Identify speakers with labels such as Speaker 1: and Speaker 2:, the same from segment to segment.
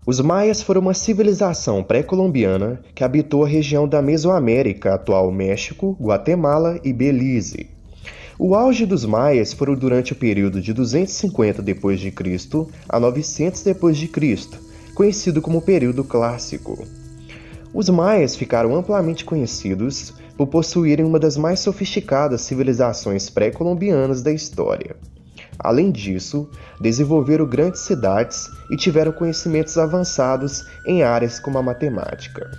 Speaker 1: Os maias foram uma civilização pré-colombiana que habitou a região da Mesoamérica, atual México, Guatemala e Belize. O auge dos maias foram durante o período de 250 d.C. a 900 d.C., conhecido como período clássico. Os maias ficaram amplamente conhecidos por possuírem uma das mais sofisticadas civilizações pré-colombianas da história. Além disso, desenvolveram grandes cidades e tiveram conhecimentos avançados em áreas como a matemática.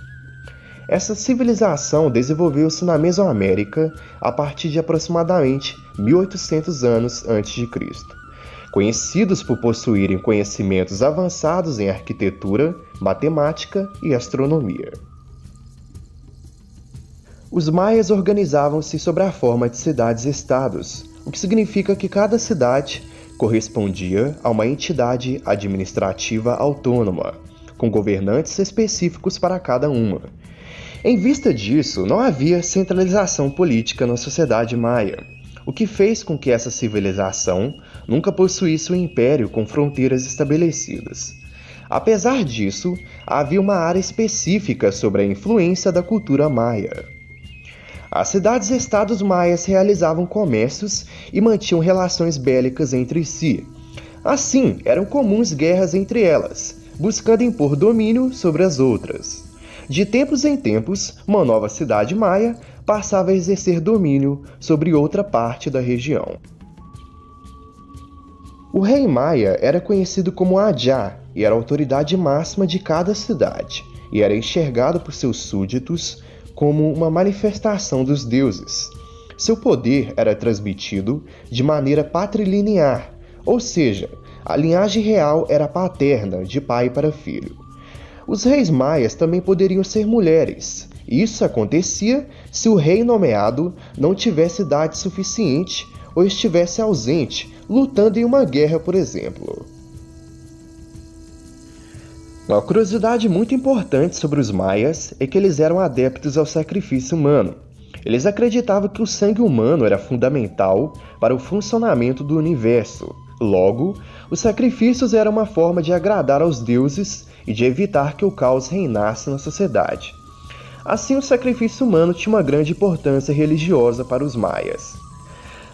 Speaker 1: Essa civilização desenvolveu-se na Mesoamérica a partir de aproximadamente 1800 anos antes de Cristo, conhecidos por possuírem conhecimentos avançados em arquitetura, matemática e astronomia. Os maias organizavam-se sob a forma de cidades-estados, o que significa que cada cidade correspondia a uma entidade administrativa autônoma, com governantes específicos para cada uma. Em vista disso, não havia centralização política na sociedade maia, o que fez com que essa civilização nunca possuísse um império com fronteiras estabelecidas. Apesar disso, havia uma área específica sobre a influência da cultura maia. As cidades-estados maias realizavam comércios e mantinham relações bélicas entre si. Assim, eram comuns guerras entre elas, buscando impor domínio sobre as outras. De tempos em tempos, uma nova cidade maia passava a exercer domínio sobre outra parte da região. O rei maia era conhecido como Adjar e era a autoridade máxima de cada cidade, e era enxergado por seus súditos como uma manifestação dos deuses. Seu poder era transmitido de maneira patrilinear, ou seja, a linhagem real era paterna, de pai para filho. Os reis maias também poderiam ser mulheres. Isso acontecia se o rei nomeado não tivesse idade suficiente ou estivesse ausente, lutando em uma guerra, por exemplo. Uma curiosidade muito importante sobre os maias é que eles eram adeptos ao sacrifício humano. Eles acreditavam que o sangue humano era fundamental para o funcionamento do universo. Logo, os sacrifícios eram uma forma de agradar aos deuses e de evitar que o caos reinasse na sociedade. Assim, o sacrifício humano tinha uma grande importância religiosa para os maias.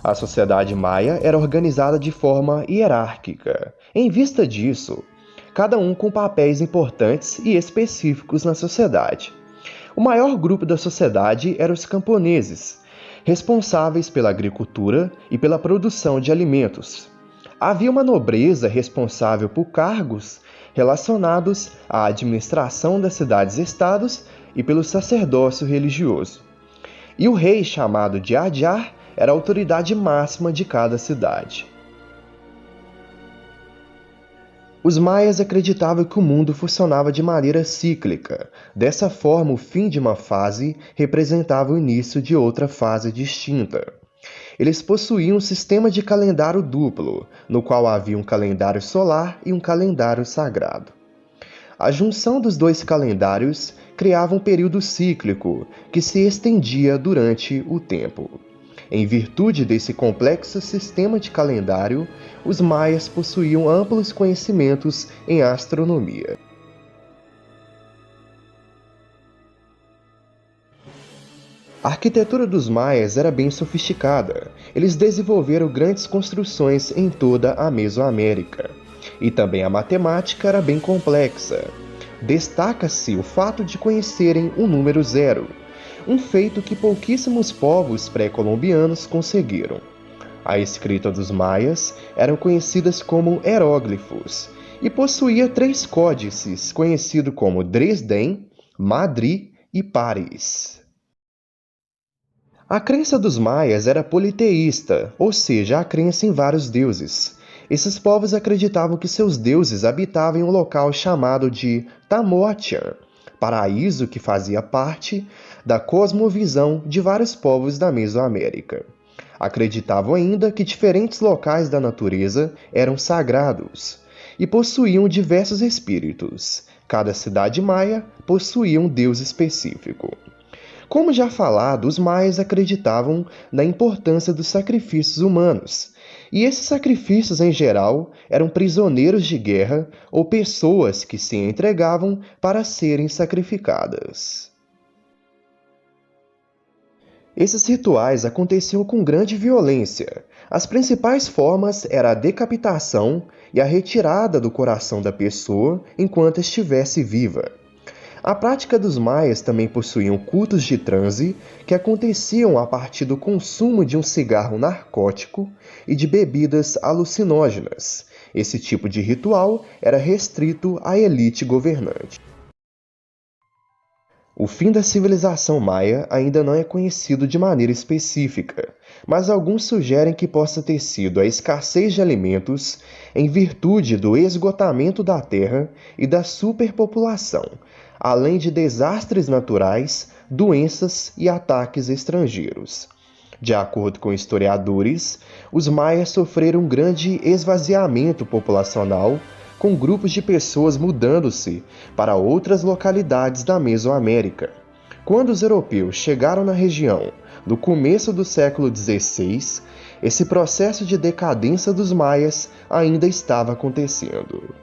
Speaker 1: A sociedade maia era organizada de forma hierárquica. Em vista disso, cada um com papéis importantes e específicos na sociedade. O maior grupo da sociedade eram os camponeses, responsáveis pela agricultura e pela produção de alimentos. Havia uma nobreza responsável por cargos relacionados à administração das cidades-estados e pelo sacerdócio religioso. E o rei, chamado de Adjar, era a autoridade máxima de cada cidade. Os maias acreditavam que o mundo funcionava de maneira cíclica. Dessa forma, o fim de uma fase representava o início de outra fase distinta. Eles possuíam um sistema de calendário duplo, no qual havia um calendário solar e um calendário sagrado. A junção dos dois calendários criava um período cíclico que se estendia durante o tempo. Em virtude desse complexo sistema de calendário, os maias possuíam amplos conhecimentos em astronomia. A arquitetura dos maias era bem sofisticada. Eles desenvolveram grandes construções em toda a Mesoamérica. E também a matemática era bem complexa. Destaca-se o fato de conhecerem o número zero, um feito que pouquíssimos povos pré-colombianos conseguiram. A escrita dos maias eram conhecidas como hieróglifos e possuía 3 códices, conhecidos como Dresden, Madrid e Paris. A crença dos maias era politeísta, ou seja, a crença em vários deuses. Esses povos acreditavam que seus deuses habitavam em um local chamado de Tamoatian, paraíso que fazia parte da cosmovisão de vários povos da Mesoamérica. Acreditavam ainda que diferentes locais da natureza eram sagrados e possuíam diversos espíritos. Cada cidade maia possuía um deus específico. Como já falado, os maias acreditavam na importância dos sacrifícios humanos, e esses sacrifícios, em geral, eram prisioneiros de guerra ou pessoas que se entregavam para serem sacrificadas. Esses rituais aconteciam com grande violência. As principais formas eram a decapitação e a retirada do coração da pessoa enquanto estivesse viva. A prática dos maias também possuíam cultos de transe que aconteciam a partir do consumo de um cigarro narcótico e de bebidas alucinógenas. Esse tipo de ritual era restrito à elite governante. O fim da civilização maia ainda não é conhecido de maneira específica, mas alguns sugerem que possa ter sido a escassez de alimentos em virtude do esgotamento da terra e da superpopulação, além de desastres naturais, doenças e ataques estrangeiros. De acordo com historiadores, os maias sofreram um grande esvaziamento populacional, com grupos de pessoas mudando-se para outras localidades da Mesoamérica. Quando os europeus chegaram na região no começo do século XVI, esse processo de decadência dos maias ainda estava acontecendo.